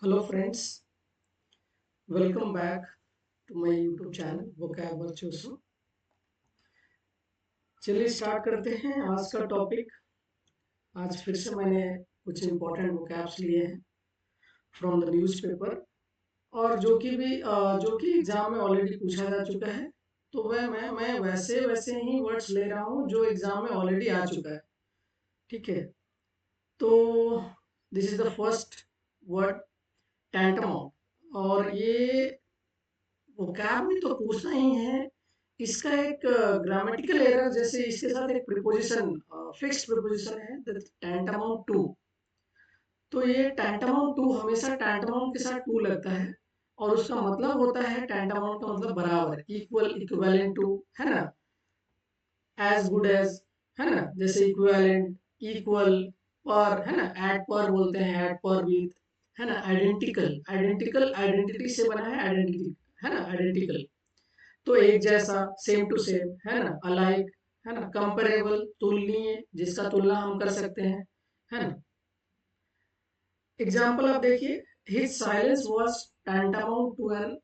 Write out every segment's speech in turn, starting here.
Hello friends, welcome back to my YouTube channel vocab virtuoso। चलिए start करते हैं आज का टॉपिक। आज फिर से मैंने कुछ इम्पोर्टेंट vocabs लिए हैं फ्रॉम द न्यूज़पेपर, और जो कि एग्जाम में ऑलरेडी पूछा जा चुका है। तो मैं वैसे वैसे ही वर्ड्स ले रहा हूँ जो एग्जाम में ऑलरेडी आ चुका है। ठीक है, तो this is the first word, tantamount. और ये vocab में तो पूछना ही है। इसका एक ग्रामेटिकल एरर, जैसे इसके साथ एक प्रीपोजिशन, फिक्स्ड प्रीपोजिशन है, टैंटामाउंट टू। तो ये टैंटामाउंट टू हमेशा टैंटामाउंट के साथ टू लगता है, और उसका मतलब होता है, टैंटामाउंट का मतलब बराबर, इक्वल, इक्विवेलेंट टू, है ना। एज गुड एज, है ना, जैसे इक्विवेलेंट, इक्वल, पर, है ना, एट पर बोलते हैं, एट पर विथ, है ना। आइडेंटिकल, आइडेंटिकल आइडेंटिटी से बना है, आइडेंटिटी, है ना, आइडेंटिकल। तो एक जैसा, सेम टू सेम, है ना, अलाइक, है ना। कंपेरेबल, तुलनीय, जिसका तुलना हम कर सकते हैं, है ना। एग्जाम्पल आप देखिए, his silence was tantamount to an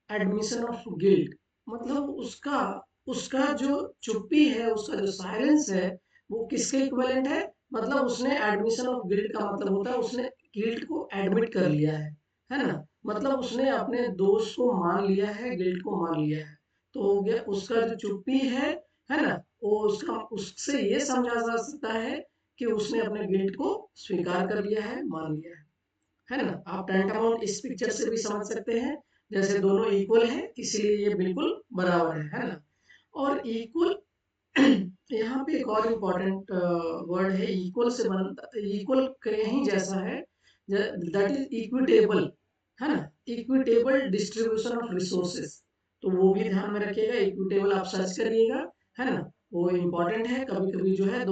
admission of guilt. मतलब उसका उसका जो चुप्पी है, उसका जो साइलेंस है, वो किसके इक्विवेलेंट है। मतलब उसने एडमिशन ऑफ गिल्ट का मतलब होता है उसने गिल्ट को एडमिट कर लिया है ना। मतलब उसने अपने दोष को मान लिया है, गिल्ट को मान लिया है। तो हो गया उसका जो चुप्पी है ना, वो उसका, उससे ये समझा जा सकता है कि उसने अपने गिल्ट को स्वीकार कर लिया है, मान लिया है ना। आप टैंटामाउंट इस पिक्चर से भी समझ सकते हैं, जैसे दोनों इक्वल है, इसलिए ये बिल्कुल बराबर है ना। और इक्वल यहाँ पे एक और इम्पोर्टेंट वर्ड है, इक्वल से बनता, इक्वल कहीं जैसा है, दैट इज इक्विटेबल, है ना। इक्विटेबल डिस्ट्रीब्यूशन ऑफ रिसोर्सेस, तो वो भी ध्यान में रखिएगा। इक्विटेबल आप सर्च करिएगा, है ना, वो इम्पोर्टेंट है। कभी कभी जो है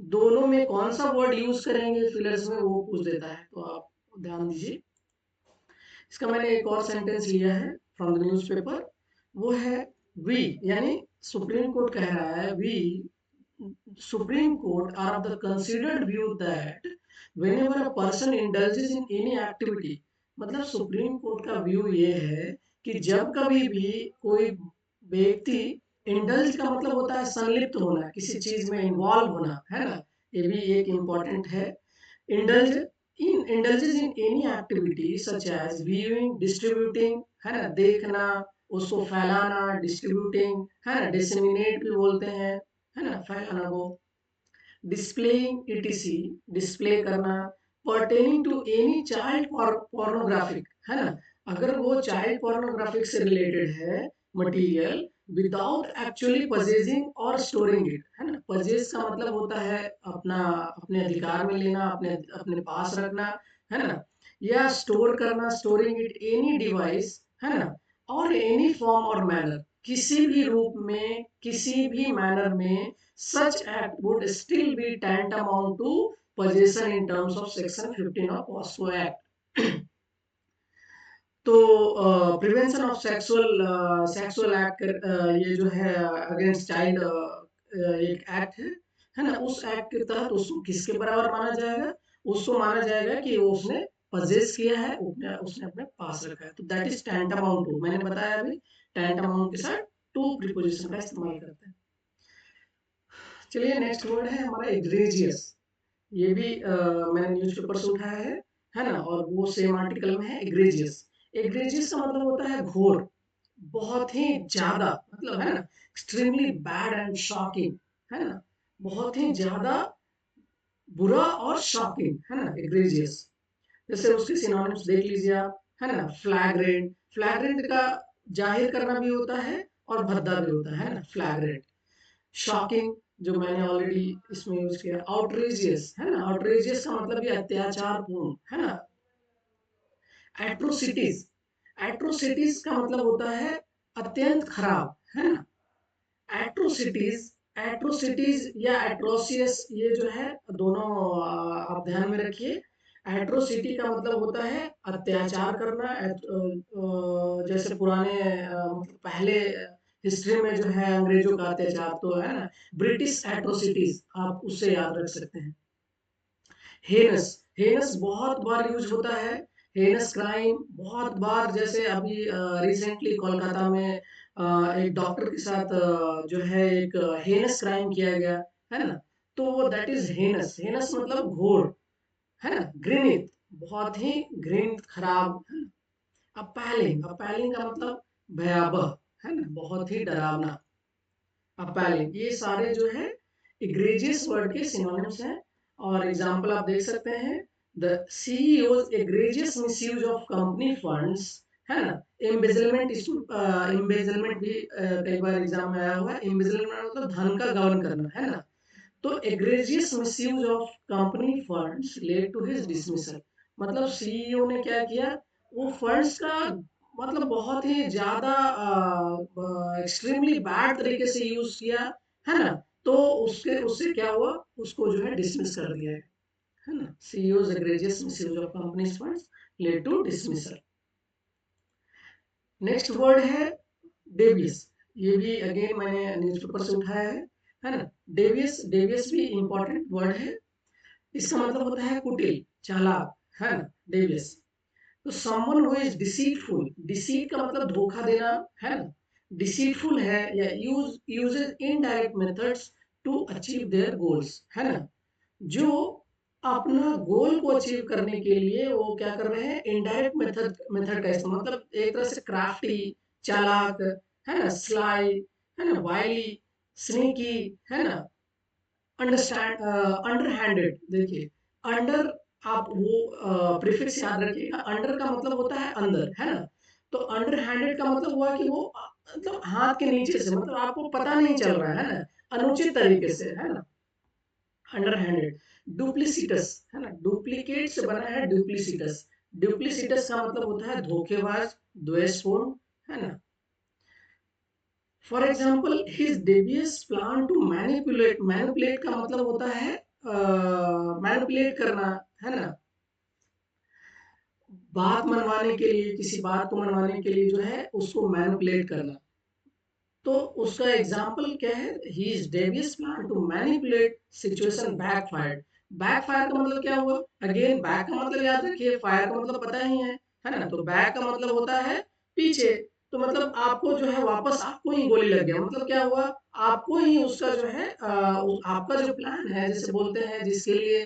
दोनों में कौन सा वर्ड यूज करेंगे फिलर्स में, वो पूछ देता है, तो आप ध्यान दीजिए। इसका मैंने एक और सेंटेंस लिया है फ्रॉम द न्यूज़पेपर, वो है वी, यानी सुप्रीम कोर्ट कह रहा है, we supreme court are of the considered view that whenever a person indulges in any activity. मतलब सुप्रीम कोर्ट का व्यू ये है कि जब कभी भी कोई व्यक्ति, इंडल्ज का मतलब होता है संलिप्त होना, किसी चीज में इन्वॉल्व होना, है ना। ये भी एक इम्पोर्टेंट है। Indulge indulges in any activity such as viewing, distributing, है ना, देखना, उसको फैलाना, डिस्ट्रीब्यूटिंग, है ना, डिसेमिनेट भी बोलते हैं, है ना, फैलाना को। डिस्प्लेइंग etc, डिस्प्ले करना। Pertaining to any child pornographic, है ना। अगर वो चाइल्ड पोर्नोग्राफिक से रिलेटेड है मटेरियल, विदाउट एक्चुअली पजेसिंग और स्टोरिंग इट, है ना। पजेस का मतलब होता है अपना, अपने अधिकार में लेना, अपने अपने पास रखना, है ना। या स्टोर करना, स्टोरिंग इट एनी डिवाइस, है ना। और एनी फॉर्म और मैनर, किसी भी रूप में, किसी भी मैनर में, such act would still be tantamount to possession in terms of section 15 of POSCO Act। तो प्रिवेंशन ऑफ सेक्सुअल एक्ट, ये जो है अगेंस्ट चाइल्ड, एक एक्ट है ना। उस एक्ट के तहत उसको किसके बराबर माना जाएगा, उसको माना जाएगा कि वो उसने पजेस किया है, उसने अपने पास रखा है। तो दैट इज टैंटामाउंट टू, मैंने बताया अभी, टैंटामाउंट के साथ टू प्रीपोजिशन का इस्तेमाल करते हैं। चलिए नेक्स्ट वर्ड है हमारा एग्रेजियस। ये भी मैंने न्यूज़पेपर से उठाया है ना, और वो सेम आर्टिकल में है। एग्रेजियस, एग्रेजियस का मतलब होता है घोर, बहुत ही ज्यादा, मतलब, है ना, एक्सट्रीमली बैड एंड शॉकिंग, है ना, बहुत ही ज्यादा बुरा और शॉकिंग, है ना, एग्रेजियस। जैसे उसके सिनोनिम्स देख लीजिए आप, है ना। फ्लैग्रेंट, फ्लैग्रेंट का जाहिर करना भी होता है और भद्दा भी होता है ना, फ्लैग्रेंट। शॉकिंग, जो मैंने ऑलरेडी इसमें यूज किया। आउटरेजियस, है ना, आउटरेजियस का मतलब ये अत्याचारपूर्ण, है ना। एट्रोसिटीज, एट्रोसिटीज का मतलब होता है अत्यंत खराब, है ना। एट्रोसिटीज, एट्रोसिटीज या एट्रोसियस, ये जो है दोनों आप ध्यान में रखिए। एट्रोसिटी का मतलब होता है अत्याचार करना, जैसे पुराने, मतलब पहले हिस्ट्री में जो है अंग्रेजों का अत्याचार, तो है ना, ब्रिटिश एट्रोसिटीज, आप उससे याद रख सकते हैं। हेनस, हेनस बहुत बार यूज होता है। हेनस क्राइम बहुत बार, जैसे अभी रिसेंटली कोलकाता में एक डॉक्टर के साथ जो है एक हेनस क्राइम किया गया, है ना। तो वो दैट इज हेनस। हेनस मतलब घोर, है ना, घृणित, बहुत ही घृणित, खराब, है ना। अपैलिंग, अपैलिंग का मतलब भयावह, है ना, बहुत ही डरावना। अपैलिंग, ये सारे जो है एग्रेजियस वर्ड के सिनोनिम्स हैं। और एग्जांपल आप देख सकते हैं, the CEO's egregious misuse of company funds, है ना। एम्बेजलमेंट, इसको एम्बेजलमेंट भी कई बार एग्जाम में आया हुआ है। एम्बेजलमेंट मतलब धन का गबन करना, है ना। तो egregious misuse of company funds led to his dismissal, मतलब सीईओ ने क्या किया, वो फंड्स का मतलब बहुत ही ज्यादा एक्सट्रीमली बैड तरीके से यूज किया, है ना। तो उसके उससे क्या हुआ, उसको जो है डिसमिस कर दिया है ना। CEO's egregious misuse of companies funds led to dismissal. Next word है डेवियस। ये भी अगेन मैंने न्यूज़पेपर से उठाया है ना। डेवियस, डेवियस भी इंपॉर्टेंट वर्ड है। इसका मतलब होता है कुटिल, चालाक, है ना, डेवियस। तो someone who is deceitful, deceit का मतलब धोखा देना, है ना। डिसीटफुल है या uses indirect methods to achieve their goals, है ना। जो अपना गोल को अचीव करने के लिए वो क्या कर रहे हैं, इनडायरेक्ट मेथड, मेथड का इस्तेमाल, मतलब एक तरह से क्राफ्टी, चालाक, है ना, स्लाई, है ना, वाइली, स्नीकी, है ना, अंडरस्टैंड, अंडरहैंडेड। देखिए, अंडर, आप वो प्रीफिक्स याद रखिएगा। अंडर का मतलब होता है अंदर, है ना। तो अंडरहैंडेड का मतलब हुआ कि वो मतलब हाथ के नीचे से, मतलब आपको पता नहीं चल रहा है ना, अनुचित तरीके से, है ना, अंडरहैंडेड। डुप्लीसिटस, है ना, डुप्लीकेट से बना है डुप्लीसिटस। डुप्लीसिटस का मतलब होता है धोखेबाज, द्वेषपूर्ण, है ना। For example, his devious plan to manipulate, manipulate का मतलब होता है मैनिपुलेट करना, है ना। बात मनवाने के लिए, किसी बात को मनवाने के लिए जो है उसको मैनिपुलेट करना। तो उसका एग्जाम्पल क्या है, his devious plan to manipulate situation backfired. Backfire का मतलब क्या हुआ, अगेन बैक का मतलब याद रखिए, फायर का मतलब पता ही है ना। तो बैक का मतलब होता है पीछे। तो मतलब आपको जो है वापस आपको ही गोली लग गया, मतलब क्या हुआ, आपको ही उसका जो है आपका जो प्लान है, जैसे बोलते हैं जिसके लिए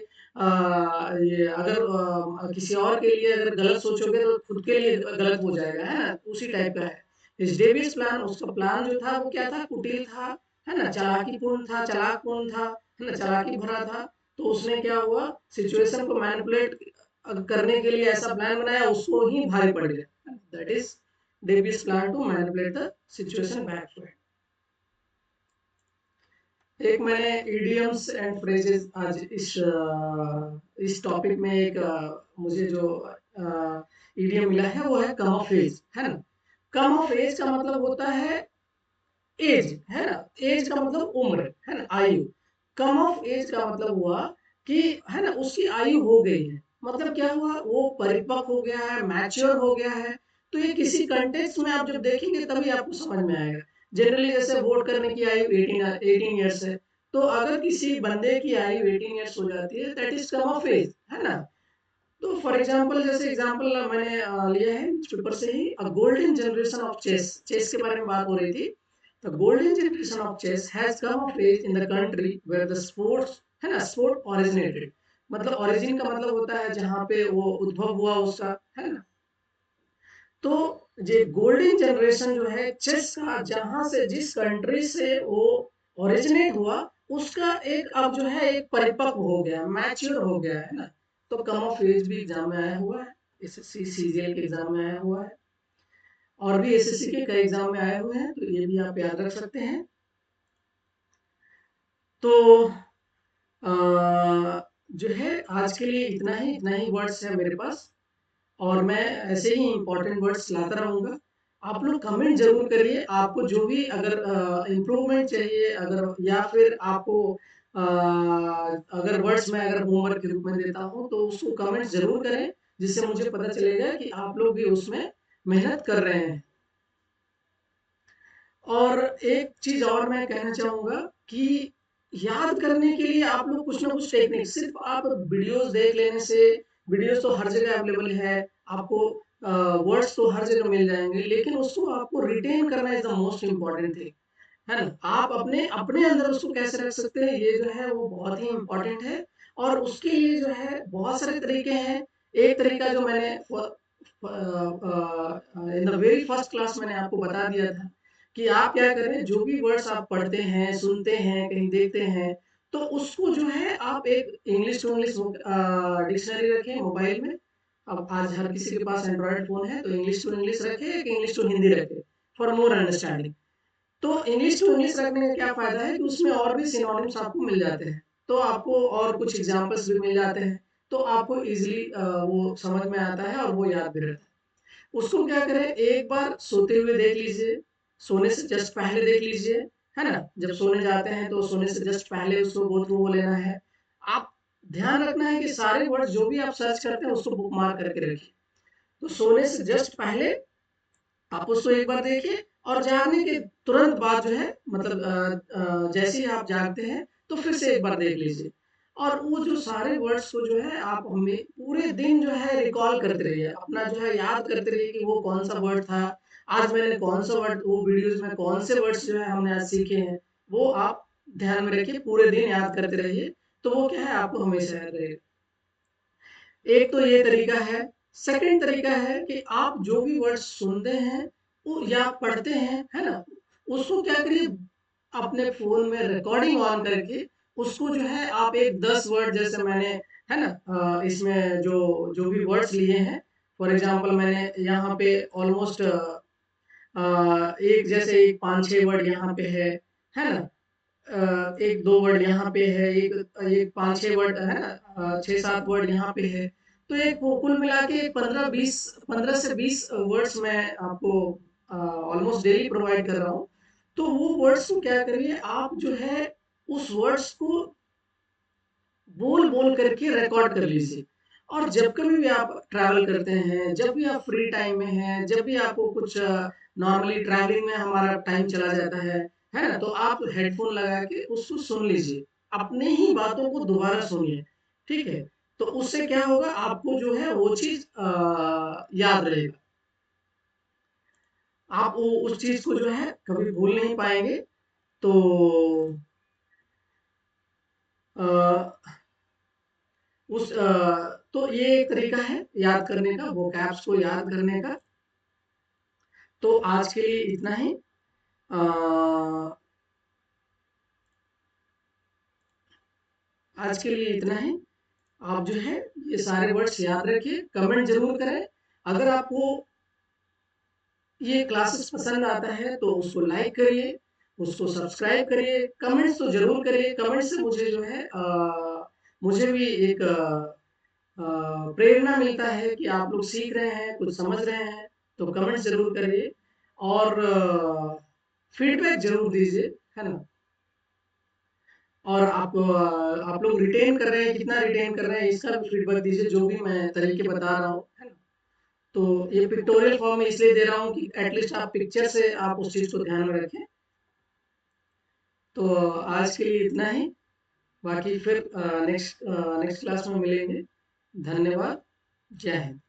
ये अगर किसी और के लिए अगर गलत सोचोगे तो खुद के लिए गलत हो जाएगा, है ना, उसी टाइप का है। इस डेविस प्लान, उसका प्लान जो था वो क्या था, कुटिल था, है ना, चालाकीपूर्ण था, चालाकपूर्ण था, है ना, चालाकी भरा था। तो उसने क्या हुआ, सिचुएशन को मैनिपुलेट करने के लिए ऐसा प्लान बनाया, उसको ही भारी पड़ गया। That is Davis plan to manipulate the situation backfire. एक मैंने इडियम्स एंड फ्रेजेस आज इस टॉपिक में एक मुझे जो इडियम मिला है वो है कम ऑफ एज, है ना। कम ऑफ एज का मतलब होता है एज, है ना। एज का मतलब उम्र, है ना, आयु। कम ऑफ एज का मतलब हुआ कि, है ना, उसकी आयु हो गई है, मतलब क्या हुआ, वो परिपक्व हो गया है, मैच्योर हो गया है। तो ये किसी कंटेक्स्ट में आप जब देखेंगे तभी आपको समझ में आएगा। जनरली जैसे वोट करने की आयु 18 ईयर्स है, तो अगर किसी बंदे की आयु 18 ईयर्स हो जाती है, that is come of age, है ना। तो फॉर एग्जांपल, जैसे एग्जांपल मैंने लिया है न्यूज़पेपर से ही, a golden generation of chess, chess के बारे में बात हो रही थी। The golden generation of chess has come of age in the country where the sports, है ना, स्पोर्ट ओरिजिनेटेड। मतलब ओरिजिन का मतलब होता है जहाँ पे वो उद्भव हुआ उसका, है ना। तो ये गोल्डन जनरेशन जो है चेस का, जहाँ से, जिस कंट्री से वो ओरिजिनेट हुआ, उसका एक अब जो है एक परिपक्व हो गया, मैच्योर हो गया, है ना। तो कम ऑफ एज भी एग्जाम में आया हुआ है, एसएससी सीजीएल के एग्जाम में आया हुआ है, और भी एसएससी के कई एग्जाम में आए हुए हैं, तो ये भी आप याद रख सकते हैं। तो जो है आज के लिए इतना ही वर्ड्स है मेरे पास, और मैं ऐसे ही इंपॉर्टेंट वर्ड्स लाता रहूंगा। आप लोग कमेंट जरूर करिए, आपको जो भी अगर इम्प्रूवमेंट चाहिए, अगर या फिर आपको अगर वर्ड्स में अगर होमवर्क के रूप में देता हूँ तो उसको कमेंट जरूर करें, जिससे मुझे पता चलेगा कि आप लोग भी उसमें मेहनत कर रहे हैं। और एक चीज और मैं कहना चाहूंगा कि याद करने के लिए आप लोग कुछ ना कुछ टेक्निक, सिर्फ आप वीडियोस देख लेने से, वीडियोस तो हर जगह अवेलेबल है, आपको वर्ड्स तो हर जगह मिल जाएंगे, लेकिन उसको आपको रिटेन करना is the most important thing, है ना? आप अपने अपने अंदर उसको कैसे रख सकते हैं, ये जो है वो बहुत ही इम्पोर्टेंट है। और उसके लिए जो है बहुत सारे तरीके हैं। एक तरीका जो मैंने in the very first class मैंने आपको बता दिया था कि आप क्या करें, जो भी वर्ड्स आप पढ़ते हैं, सुनते हैं, कहीं देखते हैं, तो उसको जो है आप एक इंग्लिश टू इंग्लिश डिक्शनरी रखें मोबाइल में। अब आज हर किसी के पास एंड्रॉयड फोन है, तो इंग्लिश टू इंग्लिश रखें, एक इंग्लिश टू हिंदी रखें, फॉर मोर अंडरस्टैंडिंग। तो इंग्लिश टू इंग्लिश रखने का क्या फायदा है कि उसमें और भी सिनोनिम्स आपको मिल जाते हैं, तो आपको और कुछ एग्जांपल्स भी मिल जाते हैं, तो आपको इजीली वो समझ में आता है और वो याद भी रहता है। उसको क्या करें, एक बार सोते हुए देख लीजिए, सोने से जस्ट पहले देख लीजिए, है ना? जब सोने जाते हैं तो सोने से जस्ट पहले उसको गो थ्रू हो लेना है। आप ध्यान रखना है कि सारे वर्ड जो भी आप सर्च करते हैं उसको बुक मार्क करके रखिए। तो सोने से जस्ट पहले आप उसको एक बार देखिए, और जागने के तुरंत बाद जो है, मतलब जैसे ही आप जागते हैं तो फिर से एक बार देख लीजिए। और वो जो सारे वर्ड्स को जो है आप हमें पूरे दिन जो है रिकॉल करते रहिए, अपना जो है याद करते रहिए कि वो कौन सा वर्ड था, आज मैंने कौन सा वर्ड, वो वीडियोस में कौन से वर्ड्स जो है हमने आज सीखे हैं, वो आप ध्यान में रखिए, पूरे दिन याद करते रहिए, तो वो क्या है आपको हमेशा याद रहेगा। एक तो ये तरीका है। सेकंड तरीका है कि आप जो भी वर्ड सुनते हैं वो या पढ़ते हैं, है ना? उसको क्या करिए, अपने फ़ोन में रिकॉर्डिंग ऑन करके उसको जो है आप एक 10 वर्ड, जैसे मैंने, है ना, इसमें जो जो भी वर्ड्स लिए हैं, फॉर एग्ज़ाम्पल मैंने यहाँ पे ऑलमोस्ट एक जैसे एक 5-6 वर्ड यहाँ पे है ना? 1-2 वर्ड यहाँ पे है, एक एक 5-6 वर्ड है ना, 6-7 वर्ड यहाँ पे है। तो एक वो कुल मिला के 15-20, 15 से 20 वर्ड्स मैं आपको ऑलमोस्ट डेली प्रोवाइड कर रहा हूँ। तो वो वर्ड्स को क्या करिए, आप जो है उस वर्ड्स को बोल-बोल करके रिकॉर्ड कर लीजिए। और जब कभी भी आप ट्रैवल करते हैं, जब भी आप फ्री टाइम में हैं, जब भी आपको कुछ नॉर्मली ट्रैवलिंग में हमारा टाइम चला जाता है ना? तो आप हेडफ़ोन लगा के उसको सुन लीजिए। अपने ही बातों को दोबारा सुनिए, ठीक है? तो उससे क्या होगा, आपको जो है वो चीज़ याद रहेगा। आप वो उस चीज़ को जो है कभी भूल नहीं पाएँगे। तो अ तो ये एक तरीका है याद करने का, वोकैब्स को याद करने का। तो आज के लिए इतना ही। अ, आज के लिए इतना ही। आप जो है ये सारे वर्ड्स याद रखिए, कमेंट ज़रूर करें। अगर आपको ये क्लासेस पसंद आता है तो उसको लाइक करिए, उसको सब्सक्राइब करिए, कमेंट्स तो ज़रूर करिए। कमेंट से मुझे जो है मुझे भी एक प्रेरणा मिलता है कि आप लोग सीख रहे हैं, कुछ समझ रहे हैं, तो कमेंट ज़रूर करिए। और फीडबैक ज़रूर दीजिए, है ना? और आप लोग रिटेन कर रहे हैं, कितना रिटेन कर रहे हैं, इसका भी फीडबैक दीजिए, जो भी मैं तरीके बता रहा हूँ, है ना? तो ये पिक्टोरियल फॉर्म में इसलिए दे रहा हूँ कि एटलीस्ट आप पिक्चर से आप उस चीज़ को ध्यान में रखें। तो आज के लिए इतना ही। बाकी फिर नेक्स्ट क्लास में मिलेंगे। धन्यवाद। जय हिंद।